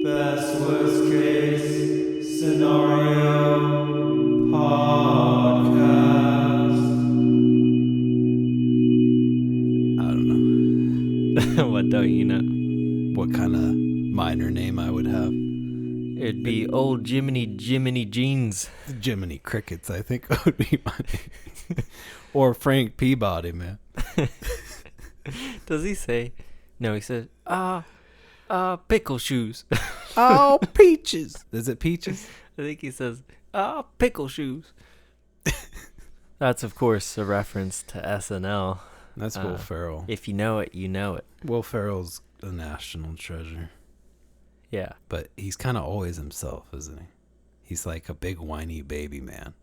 Best worst case scenario podcast. I don't know. What don't you know? What kind of minor name I would have. It'd be old Jiminy Jeans. Jiminy Crickets, I think, would be my name. Or Frank Peabody, man. Does he say? No, he says, pickle shoes. Oh, peaches. Is it peaches? I think he says, pickle shoes. That's, of course, a reference to SNL. That's Will Ferrell. If you know it, you know it. Will Ferrell's a national treasure. Yeah. But he's kind of always himself, isn't he? He's like a big whiny baby man.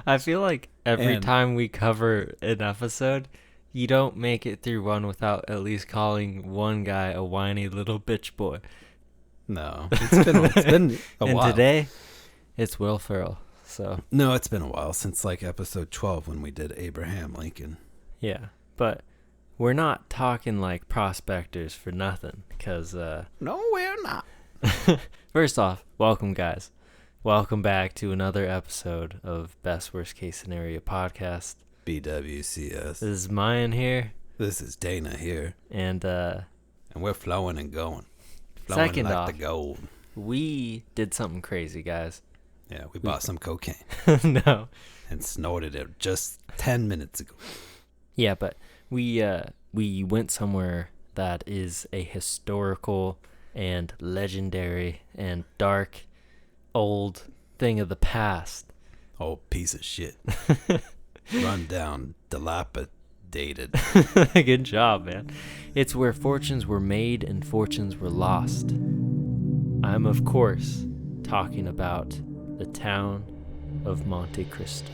I feel like every time we cover an episode, you don't make it through one without at least calling one guy a whiny little bitch boy. No, it's been a while. And today, it's Will Ferrell. So no, it's been a while since like episode 12 when we did Abraham Lincoln. yeah, but we're not talking like prospectors for nothing, because no, we're not. First off, welcome guys. Welcome back to another episode of Best Worst Case Scenario Podcast. BWCS. This is Mayan here. This is Dana here. And we're flowing and going. Flowing second like off, the gold. we did something crazy, guys. Yeah, we bought some cocaine. No. And snorted it just 10 minutes ago. Yeah, but we went somewhere that is a historical and legendary and dark old thing of the past. Oh, piece of shit. Run down, dilapidated. Good job, man. It's where fortunes were made and fortunes were lost. I'm, of course, talking about the town of Monte Cristo.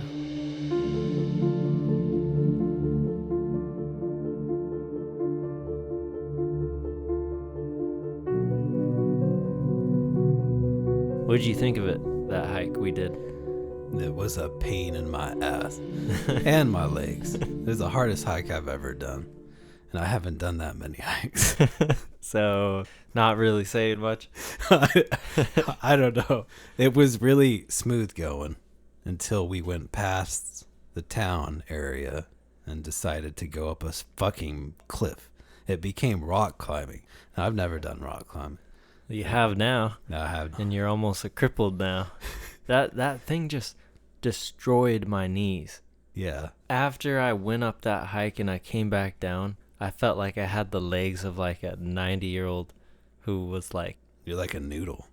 What did you think of it, that hike we did? It was a pain in my ass and my legs. It was the hardest hike I've ever done. And I haven't done that many hikes. So, not really saying much. I don't know. It was really smooth going until we went past the town area and decided to go up a fucking cliff. It became rock climbing. Now, I've never done rock climbing. You have now. No, I have not. And you're almost a crippled now. That thing just destroyed my knees. Yeah. After I went up that hike and I came back down, I felt like I had the legs of like a 90-year-old who was like... You're like a noodle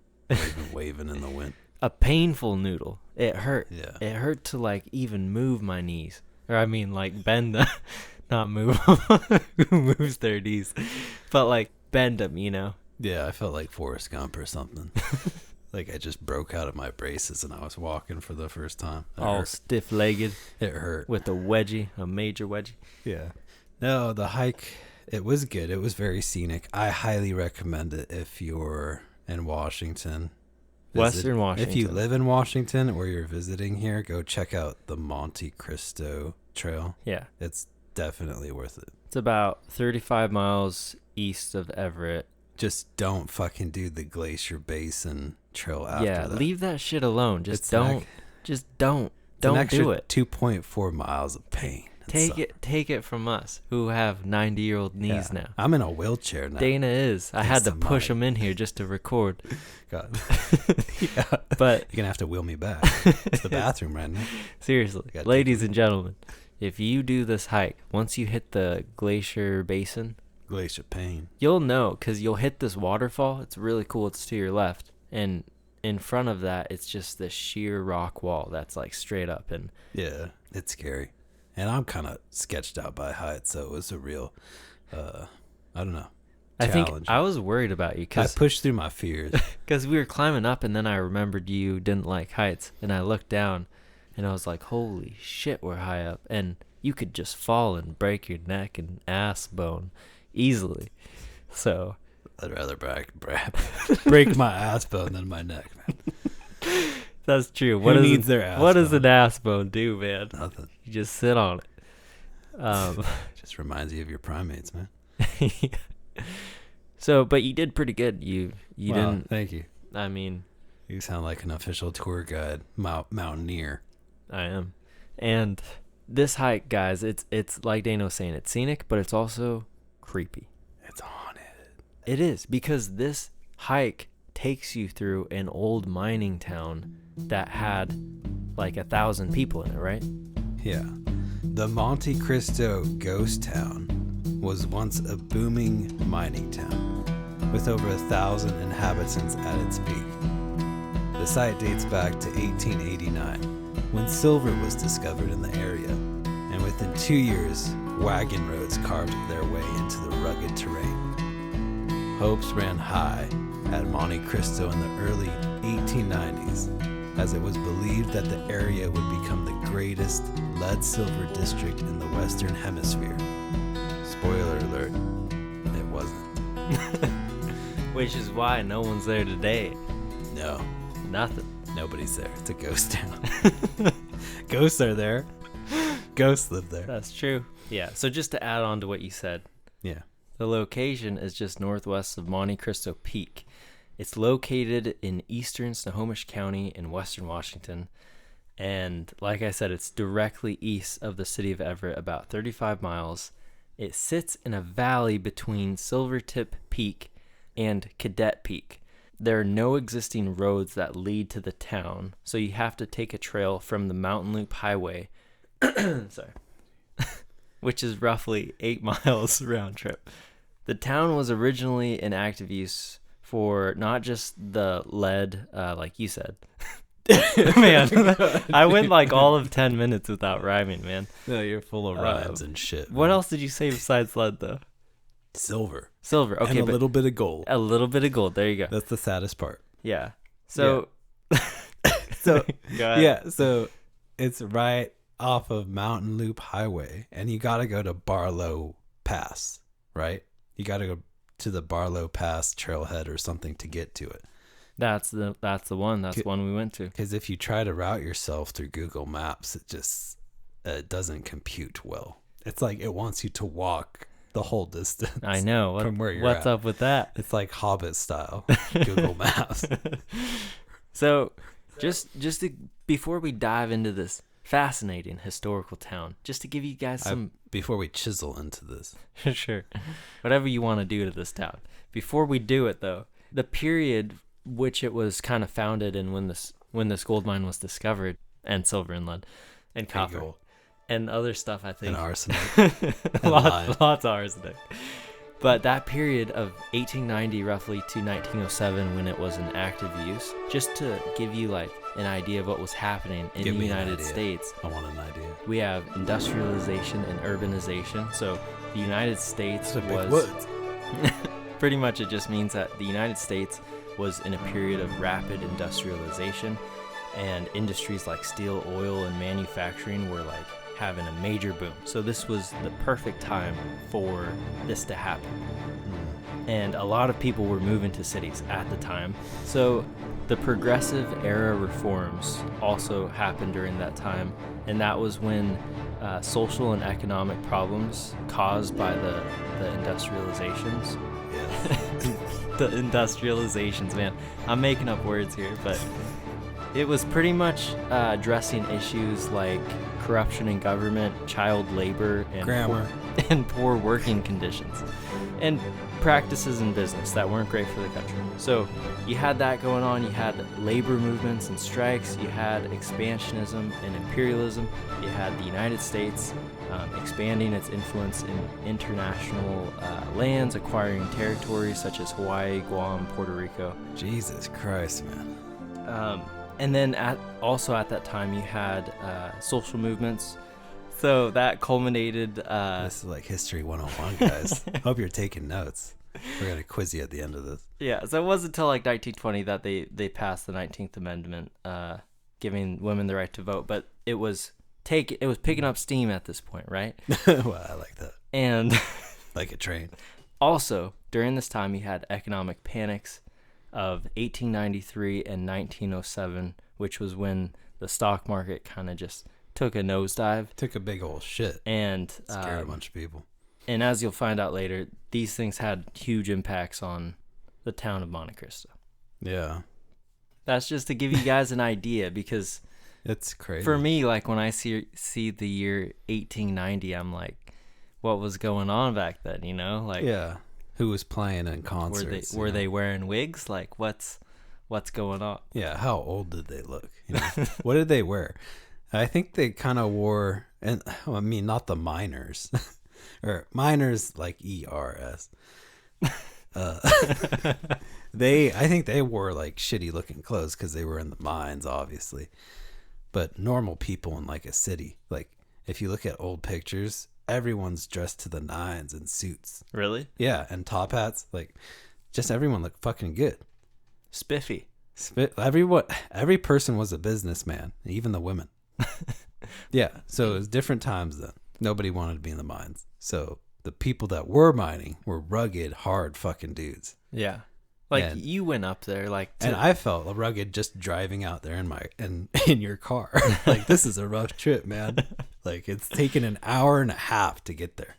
waving in the wind. A painful noodle. It hurt. Yeah. It hurt to like even move my knees. Or I mean like bend them. Not move them. Who moves their knees? But like bend them, you know? Yeah, I felt like Forrest Gump or something. Like I just broke out of my braces and I was walking for the first time. All stiff-legged. It hurt. With a wedgie, a major wedgie. Yeah. No, the hike, it was good. It was very scenic. I highly recommend it if you're in Washington. Western Washington. If you live in Washington or you're visiting here, go check out the Monte Cristo Trail. Yeah. It's definitely worth it. It's about 35 miles east of Everett. Just don't fucking do the Glacier Basin Trail after that. Yeah, leave that shit alone. Just It's don't. Just don't. Don't do it. 2.4 miles of pain. Take it from us, who have 90-year-old knees now. I'm in a wheelchair now. Dana is. I had to push him in here just to record. God. Yeah. But you're gonna have to wheel me back. It's the bathroom right now. Seriously, ladies and gentlemen, if you do this hike, once you hit the Glacier Basin, Glacier Pain, you'll know, because you'll hit this waterfall. It's really cool. It's to your left, and in front of that, it's just this sheer rock wall that's like straight up. And yeah, it's scary. And I'm kind of sketched out by height, so it was a real, I don't know, I think challenge. I was worried about you. I pushed through my fears. Because we were climbing up, and then I remembered you didn't like heights, and I looked down, and I was like, holy shit, we're high up. And you could just fall and break your neck and ass bone easily. So I'd rather break my ass bone than my neck, man. That's true. Who needs their ass What does bone? an ass bone do, man? Nothing. You just sit on it. Just reminds you of your primates, man. Yeah. So, but you did pretty good. You Wow, didn't. Thank you. I mean, You sound like an official tour guide, mountaineer. I am. And this hike, guys, it's like Dano was saying, it's scenic, but it's also creepy. It's haunted. It is, because this hike takes you through an old mining town that had like 1,000 people in it, right? Yeah. The Monte Cristo ghost town was once a booming mining town with over 1,000 inhabitants at its peak. The site dates back to 1889 when silver was discovered in the area, and within 2 years, wagon roads carved their way into the rugged terrain. Hopes ran high at Monte Cristo in the early 1890s, as it was believed that the area would become the greatest lead-silver district in the Western Hemisphere. Spoiler alert, it wasn't. Which is why no one's there today. No, Nothing. nobody's there. It's a ghost town. Ghosts are there. Ghosts live there. That's true. Yeah, so just to add on to what you said, Yeah. the location is just northwest of Monte Cristo Peak. It's located in eastern Snohomish County in western Washington. And like I said, it's directly east of the city of Everett, about 35 miles. It sits in a valley between Silvertip Peak and Cadet Peak. There are no existing roads that lead to the town, so you have to take a trail from the Mountain Loop Highway, sorry, which is roughly 8 miles round trip. The town was originally in active use for not just the lead, like you said. Man, I went like all of 10 minutes without rhyming, man. No, you're full of rhymes and shit. What man. else did you say besides lead, though? Silver. Silver. Okay, And a but little bit of gold. a little bit of gold. There you go. That's the saddest part. Yeah. So, So, go ahead. yeah, so it's right off of Mountain Loop Highway, and you got to go to Barlow Pass, right? You got to go to the Barlow Pass trailhead or something to get to it. That's the one. That's the one we went to. Because if you try to route yourself through Google Maps, it doesn't compute well. It's like it wants you to walk the whole distance. I know. From where you're what's at. up with that? It's like Hobbit style Google Maps. So, just before we dive into this fascinating historical town, just to give you guys some Before we chisel into this. sure, whatever you want to do to this town. Before we do it, though, the period which it was kind of founded in when this gold mine was discovered, and silver and lead and copper Gold. and other stuff, I think. And arsenic. lots of arsenic. But that period of 1890 roughly to 1907, when it was in active use, just to give you like an idea of what was happening in Give the me an United idea. States, I want an idea. we have industrialization and urbanization. So the United States It's a big was woods. pretty much, it just means that the United States was in a period of rapid industrialization, and industries like steel, oil, and manufacturing were like having a major boom. So this was the perfect time for this to happen. And a lot of people were moving to cities at the time. So the progressive era reforms also happened during that time, and that was when social and economic problems caused by the industrializations. Yeah. The industrializations, man. I'm making up words here, but it was pretty much addressing issues like corruption in government, child labor, and Grammar. and poor working conditions, and practices in business that weren't great for the country. So you had that going on. You had labor movements and strikes. You had expansionism and imperialism. You had the United States expanding its influence in international lands, acquiring territories such as Hawaii, Guam, Puerto Rico. Jesus Christ, man. And then also at that time, you had social movements. So that culminated... This is like History 101, guys. Hope you're taking notes. We're going to quiz you at the end of this. Yeah, so it wasn't until like 1920 that they passed the 19th Amendment, giving women the right to vote. But it was picking up steam at this point, right? Well, I like that. And Like a train. also, during this time, you had economic panics of 1893 and 1907, which was when the stock market kind of just took a nosedive. Took a big old shit. And Scared a bunch of people. And as you'll find out later, these things had huge impacts on the town of Monte Cristo. Yeah. That's just to give you guys an idea, because It's crazy. for me, like when I see the year 1890, I'm like, what was going on back then? You know, like yeah. Who was playing in concerts? were they wearing wigs? Like what's going on? Yeah. How old did they look? You know? What did they wear? I think they kind of wore, and I mean, not the miners, or miners like ERS. I think they wore like shitty looking clothes because they were in the mines, obviously. But normal people in like a city, like if you look at old pictures, everyone's dressed to the nines in suits. Really? Yeah, and top hats. Like, just everyone looked fucking good. Spiffy. Every person was a businessman, even the women. Yeah, so it was different times then. Nobody wanted to be in the mines. So the people that were mining were rugged, hard fucking dudes. Yeah. Like And- you went up there, like And I felt rugged just driving out there in your car. Like, this is a rough trip, man. Like, it's taken an hour and a half to get there.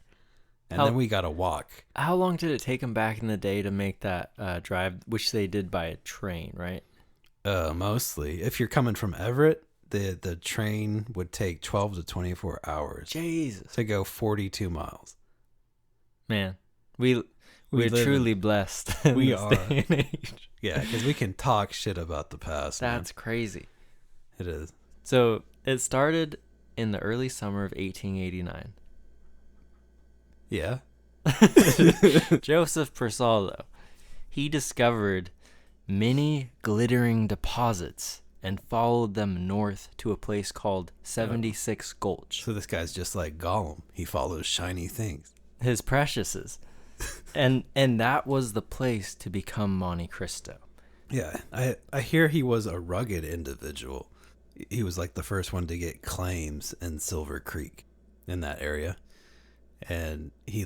And then we got to walk. How long did it take them back in the day to make that drive, which they did by a train, right? Mostly. If you're coming from Everett, the train would take 12 to 24 hours Jesus. to go 42 miles. Man, we're live in- truly blessed. in We this are. day and age. Yeah, because we can talk shit about the past. That's crazy. Man. It is. So it started in the early summer of 1889. Yeah. Joseph Persaldo, he discovered many glittering deposits and followed them north to a place called 76 Gulch. So this guy's just like Gollum. He follows shiny things. His preciouses. and that was the place to become Monte Cristo. Yeah, I hear he was a rugged individual. He was like the first one to get claims in Silver Creek in that area. And he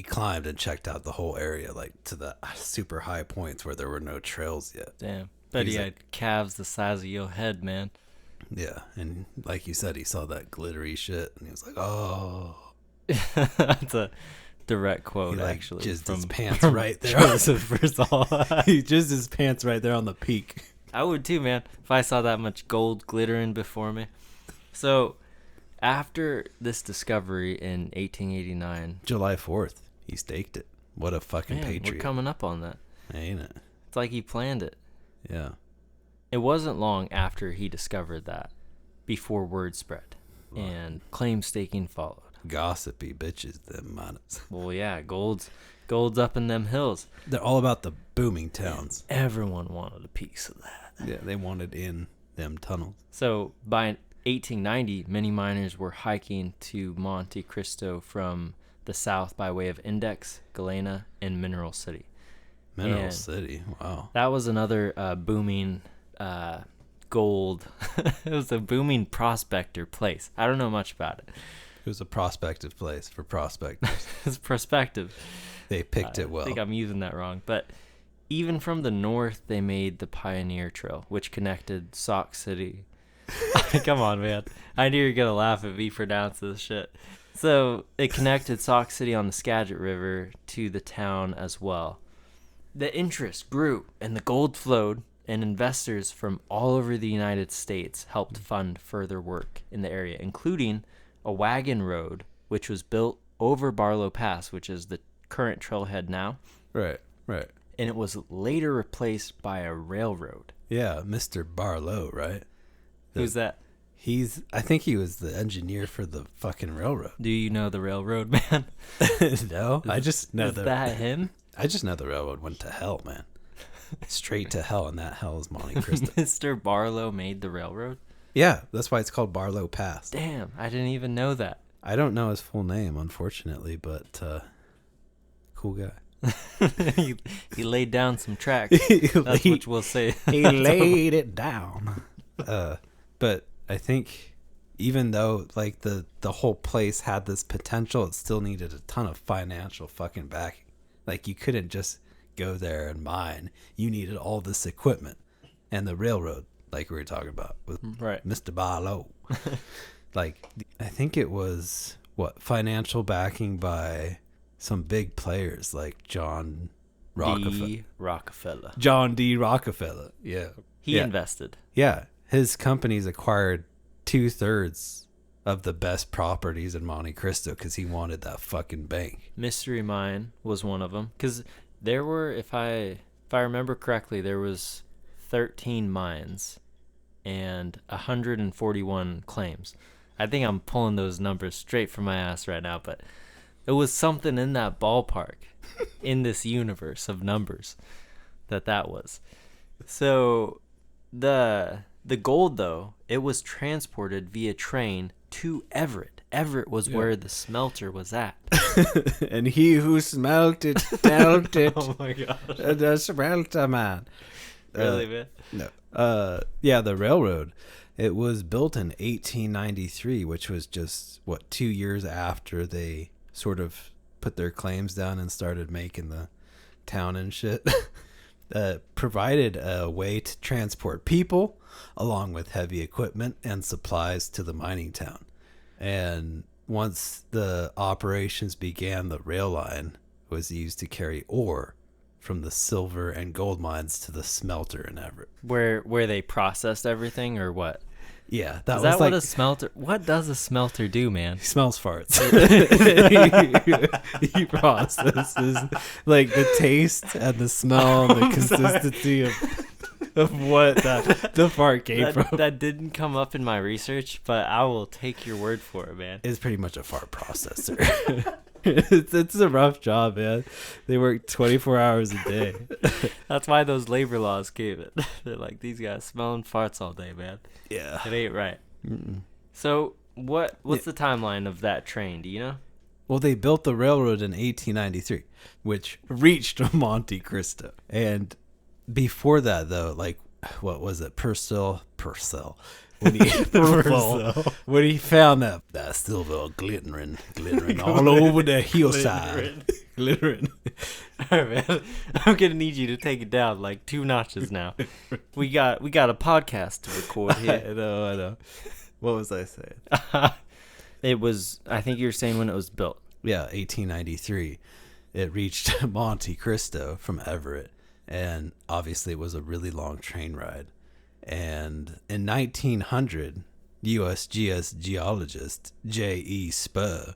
climbed and checked out the whole area, like to the super high points where there were no trails yet. Damn. But he had calves the size of your head, man. Yeah, and like you said, he saw that glittery shit, and he was like, "Oh." That's a direct quote, He actually. jizzed his from pants right there. Joseph Persaldo. He jizzed his pants right there on the peak. I would too, man, if I saw that much gold glittering before me. So, after this discovery in 1889, July 4th, he staked it. What a fucking man, patriot. we're coming up on that. Ain't it? It's like he planned it. Yeah. It wasn't long after he discovered that before word spread and claim staking followed. Gossipy bitches, them miners. Well, yeah, gold's up in them hills. They're all about the booming towns. Everyone wanted a piece of that. Yeah, they wanted in them tunnels. So by 1890, many miners were hiking to Monte Cristo from the south by way of Index, Galena, and Mineral City. Mineral And City, wow. that was another booming gold. It was a booming prospector place. I don't know much about it. It was a prospective place for prospectors. It's perspective. They picked it well. I think I'm using that wrong. But even from the north, they made the Pioneer Trail, which connected Sauk City. Come on, man. I knew you were going to laugh at me pronounce this shit. So it connected Sauk City on the Skagit River to the town as well. The interest grew and the gold flowed, and investors from all over the United States helped fund further work in the area, including a wagon road, which was built over Barlow Pass, which is the current trailhead now. Right. And it was later replaced by a railroad. Yeah, Mr. Barlow, right? Who's that? I think he was the engineer for the fucking railroad. Do you know the railroad, man? No, I just know Is that him? I just know the railroad went to hell, man. Straight to hell, and that hell is Monte Cristo. Mr. Barlow made the railroad? Yeah, that's why it's called Barlow Pass. Damn, I didn't even know that. I don't know his full name, unfortunately, but cool guy. he laid down some tracks. That's what we'll say. He laid it down. But I think even though like the whole place had this potential, it still needed a ton of financial fucking backing. Like you couldn't just go there and mine. You needed all this equipment and the railroad, like we were talking about with Right. Mr. Barlow. Like I think it was financial backing by some big players like John D. Rockefeller. John D. Rockefeller. Yeah. He invested. Yeah. His companies acquired 2/3 of the best properties in Monte Cristo because he wanted that fucking bank. Mystery Mine was one of them. Because there were, if I remember correctly, there was 13 mines and 141 claims. I think I'm pulling those numbers straight from my ass right now, but it was something in that ballpark in this universe of numbers that was. So the gold, though, it was transported via train to Everett. Everett was where the smelter was at. And he who smelt it dealt it. Oh my gosh. The smelter man. Really, man? No. Yeah, the railroad. It was built in 1893, which was just, 2 years after they sort of put their claims down and started making the town and shit. Provided a way to transport people along with heavy equipment and supplies to the mining town. And once the operations began, the rail line was used to carry ore from the silver and gold mines to the smelter in Everett. Where they processed everything, or what? Yeah, Is that what a smelter? What does a smelter do, man? He smells farts. He processes like the taste and the smell and the consistency of what the fart came from. That didn't come up in my research, but I will take your word for it, man. It's pretty much a fart processor. It's a rough job, man. They work 24 hours a day. That's why those labor laws came it. They're like, these guys smelling farts all day, man. Yeah. It ain't right. Mm-mm. So what's the timeline of that train? Do you know? Well, they built the railroad in 1893, which reached Monte Cristo. And before that, though, like, what was it? Purcell. When he found that silver glittering all over the hillside. Glittering. All right, man. I'm gonna need you to take it down like 2 notches now. We got a podcast to record here. I know. What was I saying? It was, I think you were saying when it was built. Yeah, 1893. It reached Monte Cristo from Everett, and obviously it was a really long train ride. And in 1900, USGS geologist J.E. Spur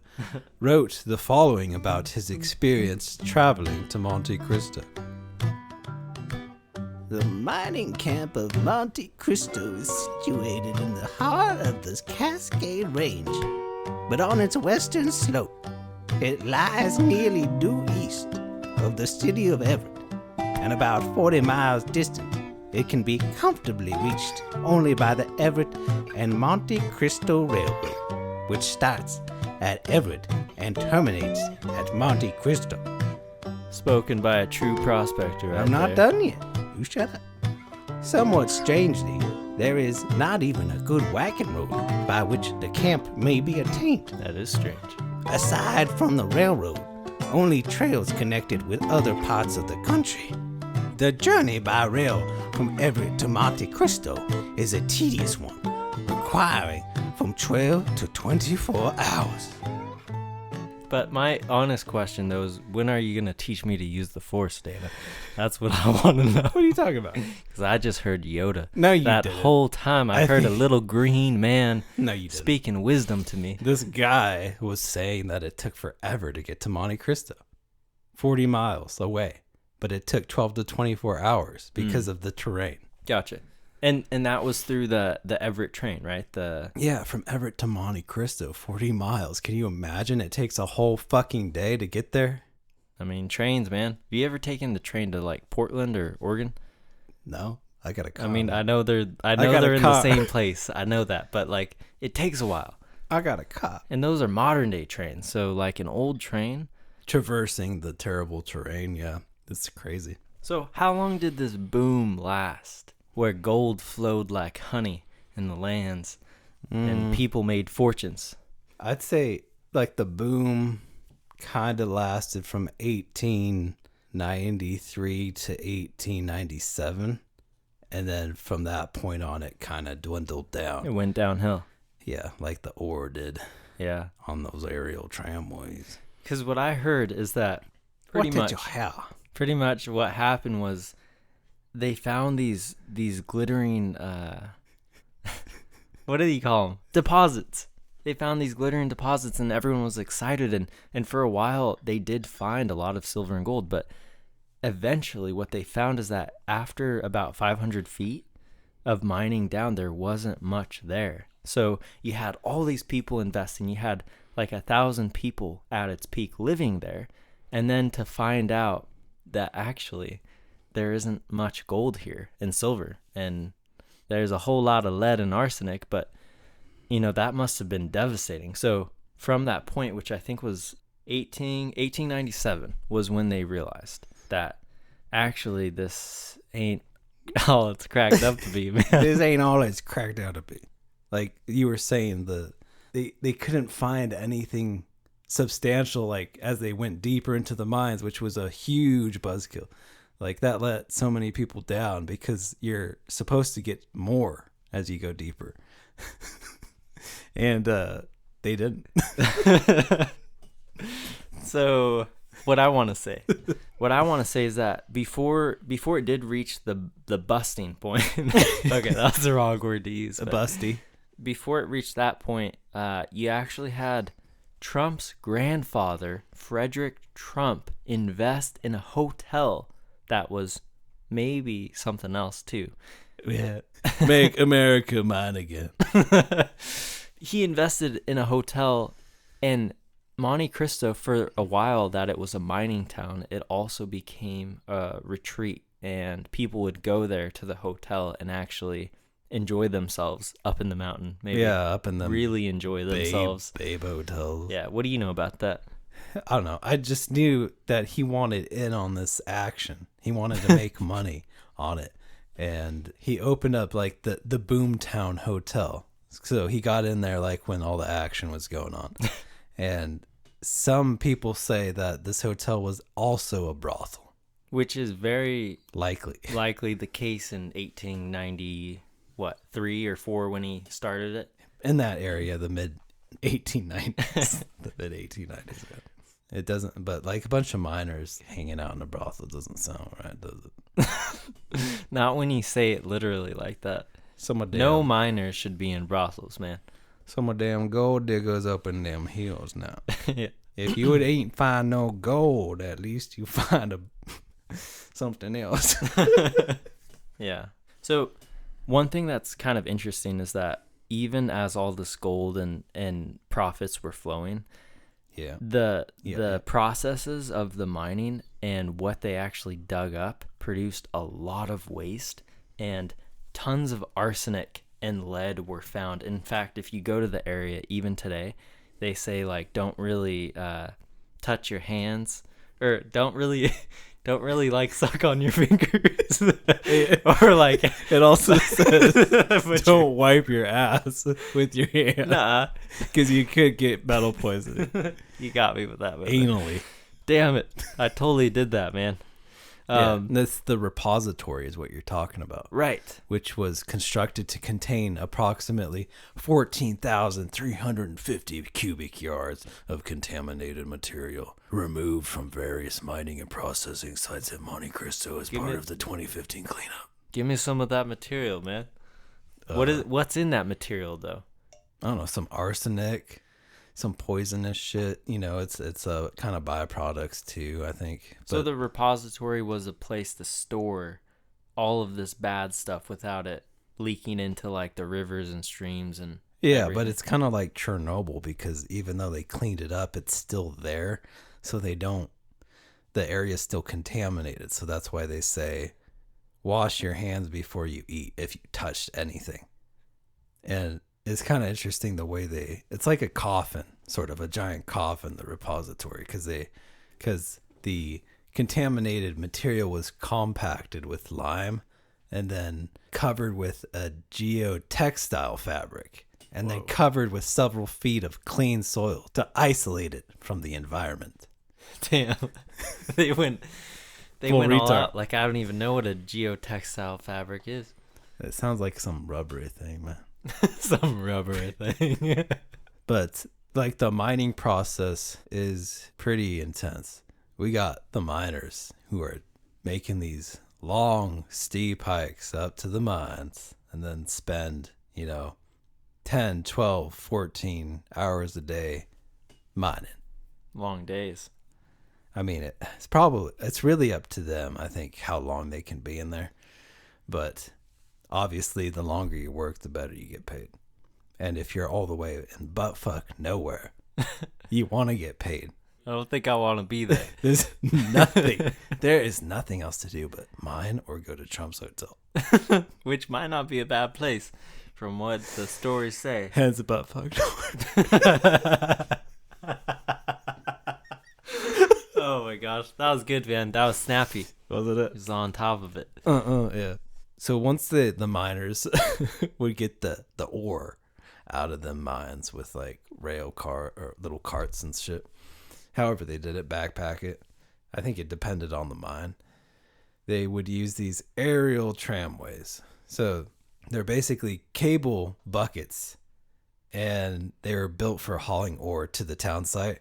wrote the following about his experience traveling to Monte Cristo. The mining camp of Monte Cristo is situated in the heart of the Cascade Range, but on its western slope. It lies nearly due east of the city of Everett, and about 40 miles distant. It can be comfortably reached only by the Everett and Monte Cristo Railroad, which starts at Everett and terminates at Monte Cristo. Spoken by a true prospector. I'm not done yet. You shut up. Somewhat strangely, there is not even a good wagon road by which the camp may be attained. That is strange. Aside from the railroad, only trails connected with other parts of the country. The journey by rail from Everett to Monte Cristo is a tedious one, requiring from 12 to 24 hours. But my honest question, though, is when are you going to teach me to use the Force, Dana? That's what I want to know. What are you talking about? Because I just heard Yoda. No, you that didn't. whole time I heard a little green man speaking wisdom to me. This guy was saying that it took forever to get to Monte Cristo, 40 miles away. But it took 12 to 24 hours because of the terrain. Gotcha. And that was through the Everett train, right? Yeah, from Everett to Monte Cristo, 40 miles. Can you imagine? It takes a whole fucking day to get there. I mean, trains, man. Have you ever taken the train to like Portland or Oregon? No, I got a car. I mean, I know they're in the same place. I know that, but like it takes a while. I got a car. And those are modern day trains. So like an old train traversing the terrible terrain, yeah. It's crazy. So how long did this boom last, where gold flowed like honey in the lands and people made fortunes? I'd say like the boom kind of lasted from 1893 to 1897. And then from that point on, it kind of dwindled down. It went downhill. Yeah, like the ore did. Yeah. On those aerial tramways. Because what I heard is that What did you hear? pretty much what happened was they found these glittering what do you call them? Deposits. They found these glittering deposits, and everyone was excited. And for a while, they did find a lot of silver and gold. But eventually, what they found is that after about 500 feet of mining down, there wasn't much there. So you had all these people investing. You had like 1,000 people at its peak living there. And then to find out that actually there isn't much gold here and silver. And there's a whole lot of lead and arsenic, but that must have been devastating. So from that point, which I think was 1897, was when they realized that actually this ain't all it's cracked up to be, man. This ain't all it's cracked out to be. Like you were saying, they couldn't find anything substantial, like as they went deeper into the mines, which was a huge buzzkill. Like that let so many people down because you're supposed to get more as you go deeper. And they didn't. So what I want to say is that before it did reach the busting point, okay, that's the wrong word to use. A busty. Before it reached that point, you actually had Trump's grandfather, Frederick Trump, invest in a hotel that was maybe something else too. Yeah. Make America mine again. He invested in a hotel, and Monte Cristo, for a while that it was a mining town, it also became a retreat, and people would go there to the hotel and actually enjoy themselves up in the mountain. Maybe up in the really enjoy themselves. Babe hotels. Yeah, what do you know about that? I don't know. I just knew that he wanted in on this action. He wanted to make money on it. And he opened up like the Boomtown Hotel. So he got in there like when all the action was going on. And some people say that this hotel was also a brothel. Which is very likely the case in 1890, 3 or 4 when he started it? In that area, the mid 1890s. The mid 1890s. Yeah. It doesn't, but like a bunch of miners hanging out in a brothel doesn't sound right, does it? Not when you say it literally like that. No miners should be in brothels, man. Some of them gold diggers up in them hills now. Yeah. If you ain't find no gold, at least you find something else. Yeah. So one thing that's kind of interesting is that even as all this gold and profits were flowing, the processes of the mining and what they actually dug up produced a lot of waste, and tons of arsenic and lead were found. In fact, if you go to the area even today, they say like don't really touch your hands, or don't really like suck on your fingers. Or like it also says don't wipe your ass with your hand. Nah, because you could get metal poisoning. You got me with that, man. Anally. Damn it, I totally did that, man. That's the repository is what you're talking about. Right. Which was constructed to contain approximately 14,350 cubic yards of contaminated material removed from various mining and processing sites at Monte Cristo as part of the 2015 cleanup. Give me some of that material, man. What's in that material, though? I don't know, some arsenic, some poisonous shit. It's a kind of byproducts too, I think. So the repository was a place to store all of this bad stuff without it leaking into like the rivers and streams and everything. But it's kind of like Chernobyl, because even though they cleaned it up, it's still there. So the area's still contaminated. So that's why they say wash your hands before you eat if you touched anything. And it's kind of interesting the way it's like a coffin, sort of a giant coffin, the repository, because the contaminated material was compacted with lime and then covered with a geotextile fabric and then covered with several feet of clean soil to isolate it from the environment. Damn. They went all out. Like, I don't even know what a geotextile fabric is. It sounds like some rubbery thing, man. Some rubbery thing. But like the mining process is pretty intense. We got the miners who are making these long, steep hikes up to the mines and then spend, 10, 12, 14 hours a day mining. Long days. I mean, it's really up to them, I think, how long they can be in there. But obviously, the longer you work, the better you get paid. And if you're all the way in buttfuck nowhere, you want to get paid. I don't think I want to be there. There's nothing. There is nothing else to do but mine or go to Trump's hotel. Which might not be a bad place from what the stories say. Hands of buttfuck. Oh my gosh. That was good, man. That was snappy. Wasn't it? He was on top of it. Yeah. So once the miners would get the ore out of them mines with like rail car or little carts and shit, however they did it, backpack it, I think it depended on the mine, they would use these aerial tramways. So they're basically cable buckets, and they were built for hauling ore to the town site,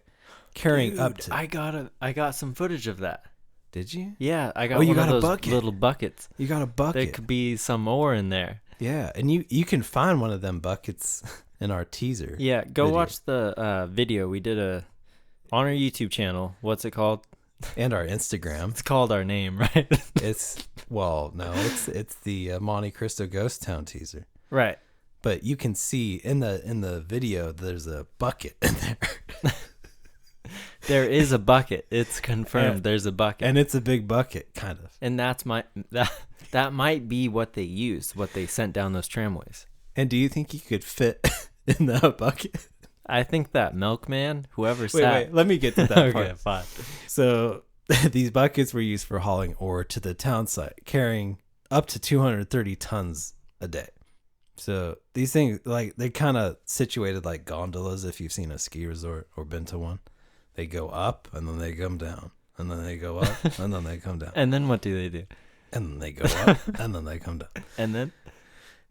carrying up to... I got some footage of that. Did you? Yeah, I got Oh, you one got of a those bucket. little buckets. You got a bucket. There could be some ore in there. Yeah, and you can find one of them buckets in our teaser. Yeah, go video. watch the video. We did on our YouTube channel. What's it called? And our Instagram. It's called our name, right? It's the Monte Cristo Ghost Town teaser. Right. But you can see in the video there's a bucket in there. There is a bucket. It's confirmed. There's a bucket, and it's a big bucket, kind of. and that might be what they used, what they sent down those tramways. And do you think you could fit in that bucket? I think that milkman, whoever Wait, let me get to that part. Okay, fine. So these buckets were used for hauling ore to the town site, carrying up to 230 tons a day. So these things, like, they kind of situated like gondolas if you've seen a ski resort or been to one. They go up and then they come down, and then they go up and then they come down. And then what do they do? And then they go up and then they come down. And then?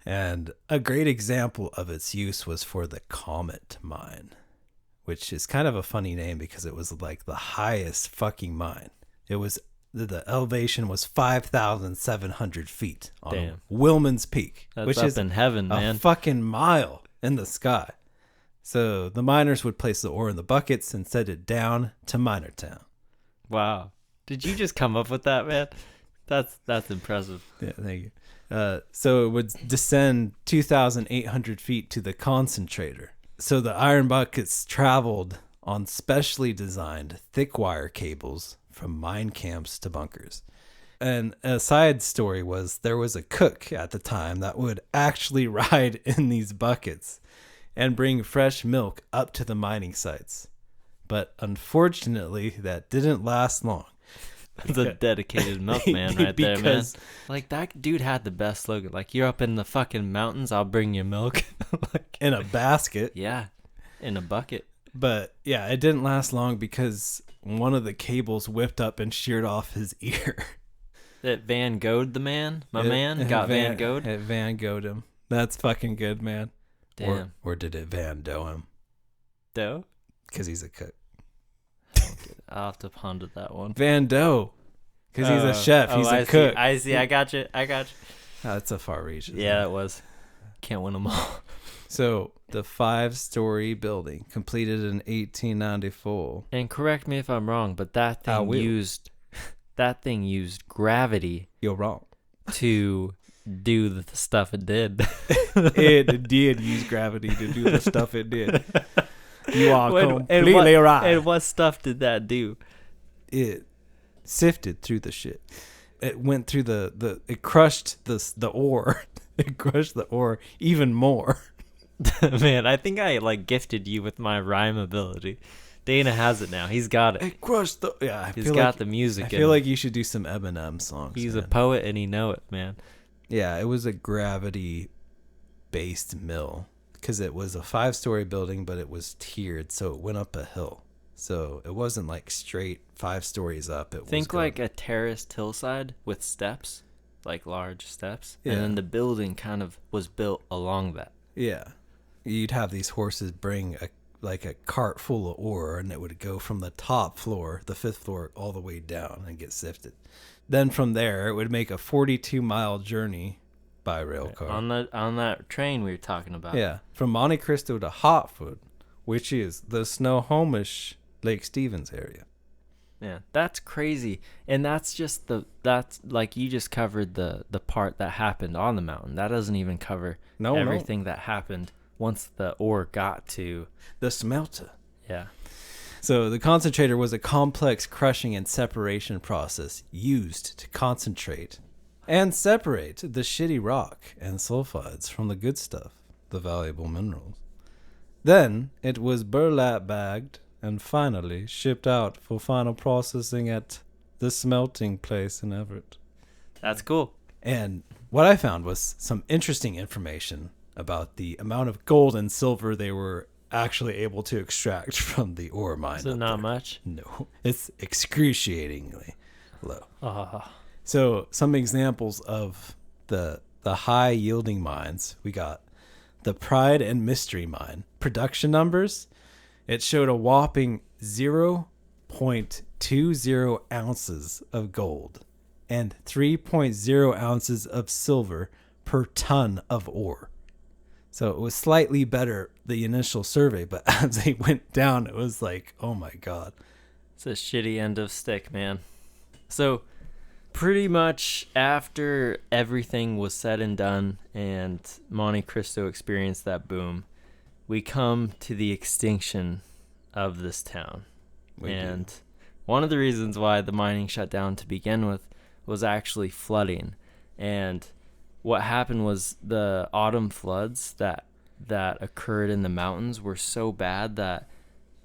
And a great example of its use was for the Comet mine, which is kind of a funny name because it was like the highest fucking mine. It was, the elevation was 5,700 feet on Damn. Willman's Peak, That's which up is in heaven, a man. fucking mile in the sky. So the miners would place the ore in the buckets and send it down to Minertown. Wow. Did you just come up with that, man? That's impressive. Yeah, thank you. So it would descend 2,800 feet to the concentrator. So the iron buckets traveled on specially designed thick wire cables from mine camps to bunkers. And a side story was there was a cook at the time that would actually ride in these buckets and bring fresh milk up to the mining sites. But unfortunately, that didn't last long. The dedicated milkman right there, man. Like, that dude had the best slogan. Like, you're up in the fucking mountains, I'll bring you milk. Like, in a basket. yeah, in a bucket. But yeah, it didn't last long because one of the cables whipped up and sheared off his ear. That Van Gogh'd the man? Man got Van Gogh'd? It Van Gogh'd him. That's fucking good, man. Damn. Or did it Van Dough him? Dough? Because he's a cook. I'll have to ponder that one. Van Dough. Because he's a chef. He's a cook. I see. I got you. That's a far reach. Yeah, it was. Can't win them all. So the 5-story building completed in 1894. And correct me if I'm wrong, but that thing used gravity You're wrong. to do the stuff it did. It did use gravity to do the stuff it did. You are And completely right. And what stuff did that do? It sifted through the shit. It went through it crushed the ore. It crushed the ore even more. Man, I think I like gifted you with my rhyme ability. Dana has it now. He's got it. It crushed the... Yeah, He's got the music. I feel like you should do some Eminem songs. He's man. a poet and he know it, man. Yeah, it was a gravity-based mill because it was a 5-story building, but it was tiered, so it went up a hill. So it wasn't like straight 5 stories up. Think like a terraced hillside with steps, like large steps, Yeah. and then the building kind of was built along that. Yeah. You'd have these horses bring like a cart full of ore, and it would go from the top floor, the 5th floor, all the way down and get sifted. Then from there, it would make a 42-mile journey by rail car. On that train we were talking about. Yeah, from Monte Cristo to Hotfoot, which is the Snohomish Lake Stevens area. Yeah, that's crazy. And that's like you just covered the part that happened on the mountain. That doesn't even cover everything that happened once the ore got to the smelter. Yeah. So the concentrator was a complex crushing and separation process used to concentrate and separate the shitty rock and sulfides from the good stuff, the valuable minerals. Then it was burlap bagged and finally shipped out for final processing at the smelting place in Everett. That's cool. And what I found was some interesting information about the amount of gold and silver they were actually able to extract from the ore mine. So not much? No, it's excruciatingly low. So some examples of the high yielding mines, we got the Pride and Mystery mine. Production numbers, it showed a whopping 0.20 ounces of gold and 3.0 ounces of silver per ton of ore. So it was slightly better the initial survey, but as they went down, it was like, oh my God. It's a shitty end of stick, man. So pretty much after everything was said and done and Monte Cristo experienced that boom, we come to the extinction of this town. And one of the reasons why the mining shut down to begin with was actually flooding. And what happened was the autumn floods that occurred in the mountains were so bad that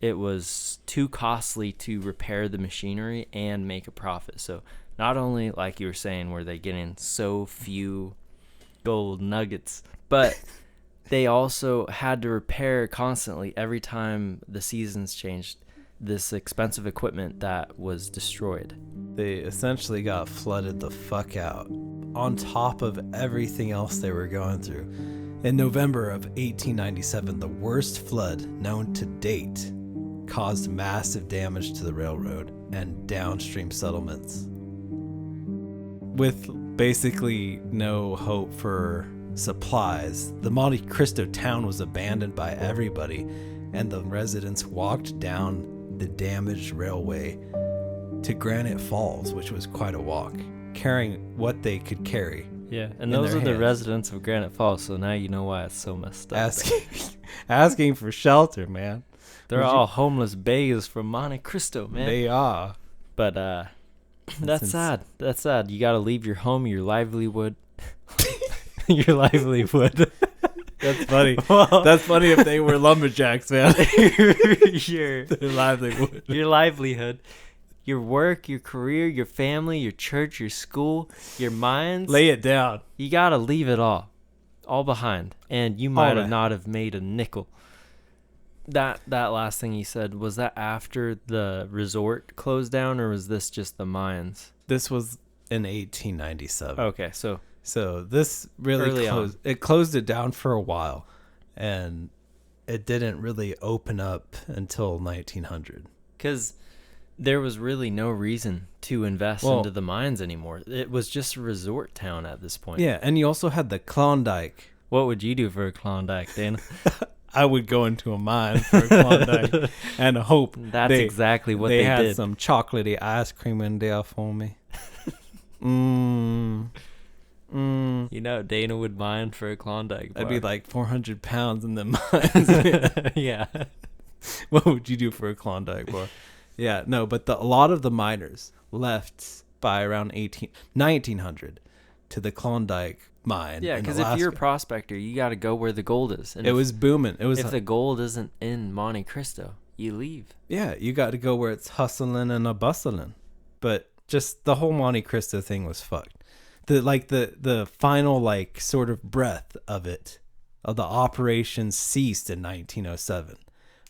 it was too costly to repair the machinery and make a profit. So not only, like you were saying, were they getting so few gold nuggets, but they also had to repair constantly every time the seasons changed this expensive equipment that was destroyed. They essentially got flooded the fuck out on top of everything else they were going through. In November of 1897, the worst flood known to date caused massive damage to the railroad and downstream settlements. With basically no hope for supplies, the Monte Cristo town was abandoned by everybody, and the residents walked down the damaged railway to Granite Falls, which was quite a walk, carrying what they could carry. Yeah, and those are the residents of Granite Falls, so now you know why it's so messed up. Asking for shelter, man. They're all homeless beggars from Monte Cristo, man. They are. But that's sad. That's sad. You got to leave your home, your livelihood. Your livelihood. That's funny. Well, that's funny if they were lumberjacks, man. Their livelihood. Your livelihood. Your work, your career, your family, your church, your school, your mines. Lay it down. You got to leave it all behind. And you might not have made a nickel. That last thing you said, was that after the resort closed down, or was this just the mines? This was in 1897. Okay, so this really closed it down for a while, and it didn't really open up until 1900. Because there was really no reason to invest into the mines anymore. It was just a resort town at this point. Yeah, and you also had the Klondike. What would you do for a Klondike, Dana? I would go into a mine for a Klondike and hope that's exactly what they had did. Some chocolatey ice cream in there for me. You know, Dana would mine for a Klondike bar. I'd be like 400 pounds in the mines. Yeah. What would you do for a Klondike bar? Yeah, no, but a lot of the miners left by around 1900 to the Klondike mine. Yeah, because if you're a prospector, you got to go where the gold is. And it was booming. If the gold isn't in Monte Cristo, you leave. Yeah, you got to go where it's hustling and a bustling. But just the whole Monte Cristo thing was fucked. The final sort of breath of it, of the operation ceased in 1907,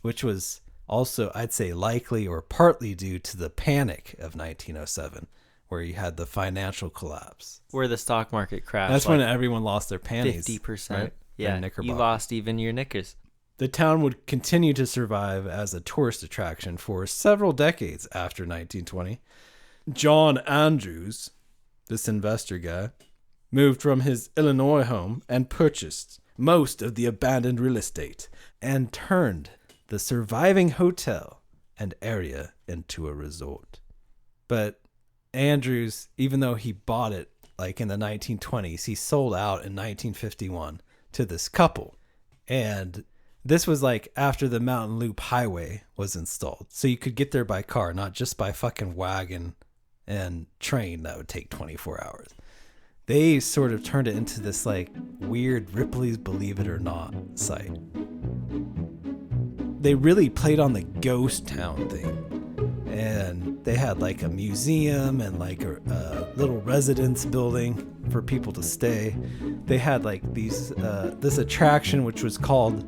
which was also, I'd say, likely or partly due to the panic of 1907, where you had the financial collapse. Where the stock market crashed. That's when everyone lost their panties. 50%. Right? Yeah, you lost even your knickers. The town would continue to survive as a tourist attraction for several decades after 1920. John Andrews, this investor guy, moved from his Illinois home and purchased most of the abandoned real estate and turned the surviving hotel and area into a resort. But Andrews, even though he bought it like in the 1920s, he sold out in 1951 to this couple. And this was like after the Mountain Loop Highway was installed. So you could get there by car, not just by fucking wagon and train that would take 24 hours. They sort of turned it into this like weird Ripley's Believe It or Not site. They really played on the ghost town thing. And they had like a museum and like a little residence building for people to stay. They had like this attraction which was called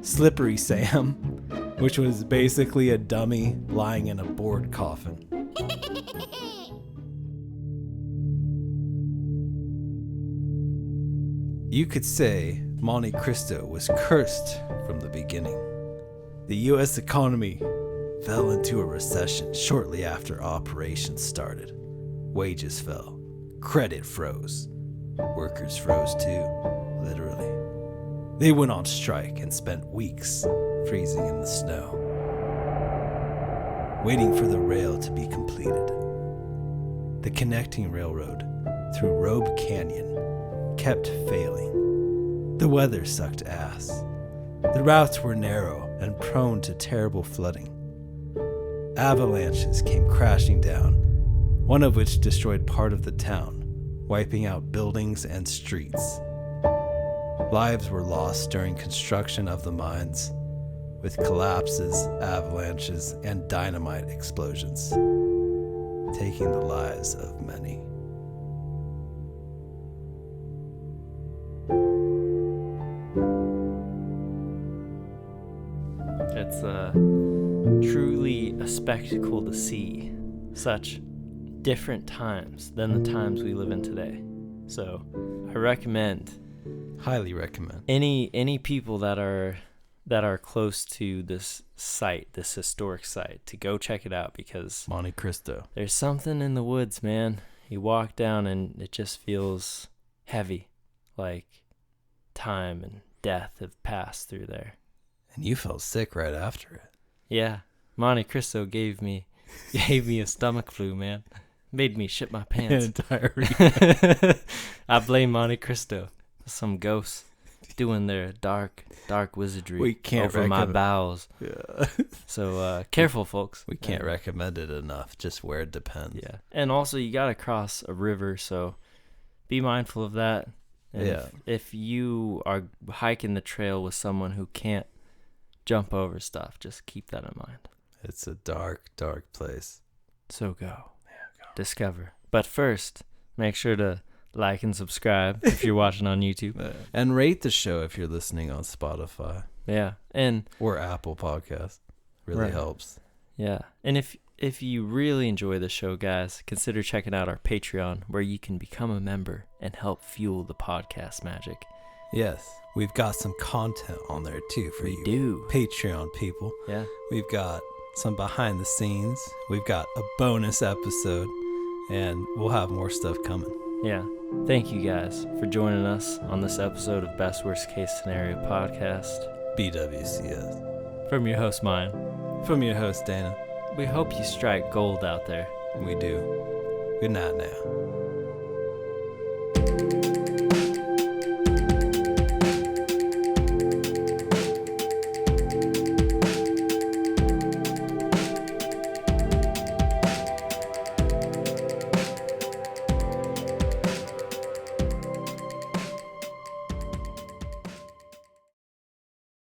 Slippery Sam, which was basically a dummy lying in a board coffin. You could say Monte Cristo was cursed from the beginning. The U.S. economy fell into a recession shortly after operations started. Wages fell. Credit froze. Workers froze too, literally. They went on strike and spent weeks freezing in the snow, waiting for the rail to be completed. The connecting railroad through Robe Canyon kept failing. The weather sucked ass. The routes were narrow and prone to terrible flooding. Avalanches came crashing down, one of which destroyed part of the town, wiping out buildings and streets. Lives were lost during construction of the mines, with collapses, avalanches, and dynamite explosions, taking the lives of many. It's truly a spectacle to see such different times than the times we live in today. So I recommend, Highly recommend. any people that are close to this site, this historic site, to go check it out, because Monte Cristo. there's something in the woods, man. You walk down and it just feels heavy, like time and death have passed through there. And you felt sick right after it. Yeah, Monte Cristo gave me a stomach flu, man. Made me shit my pants. And diarrhea. I blame Monte Cristo. Some ghosts doing their dark wizardry We can't over my recommend- bowels. Yeah. So careful, folks. We can't recommend it enough, just where it depends. Yeah, and also you gotta cross a river, so be mindful of that. And Yeah. if you are hiking the trail with someone who can't jump over stuff, just keep that in mind. It's a dark, dark place. So go. Discover. But first, make sure to like and subscribe if you're watching on YouTube. And rate the show if you're listening on Spotify Yeah, and or Apple Podcasts. Really Right. helps. yeah, and if you really enjoy the show, guys, consider checking out our Patreon, where you can become a member and help fuel the podcast magic. Yes, we've got some content on there too for you Do. Patreon people. Yeah. We've got some behind the scenes. We've got a bonus episode, and we'll have more stuff coming. Yeah. Thank you guys for joining us on this episode of Best Worst Case Scenario Podcast. BWCS. From your host, mine. From your host, Dana. We hope you strike gold out there. We do. Good night now.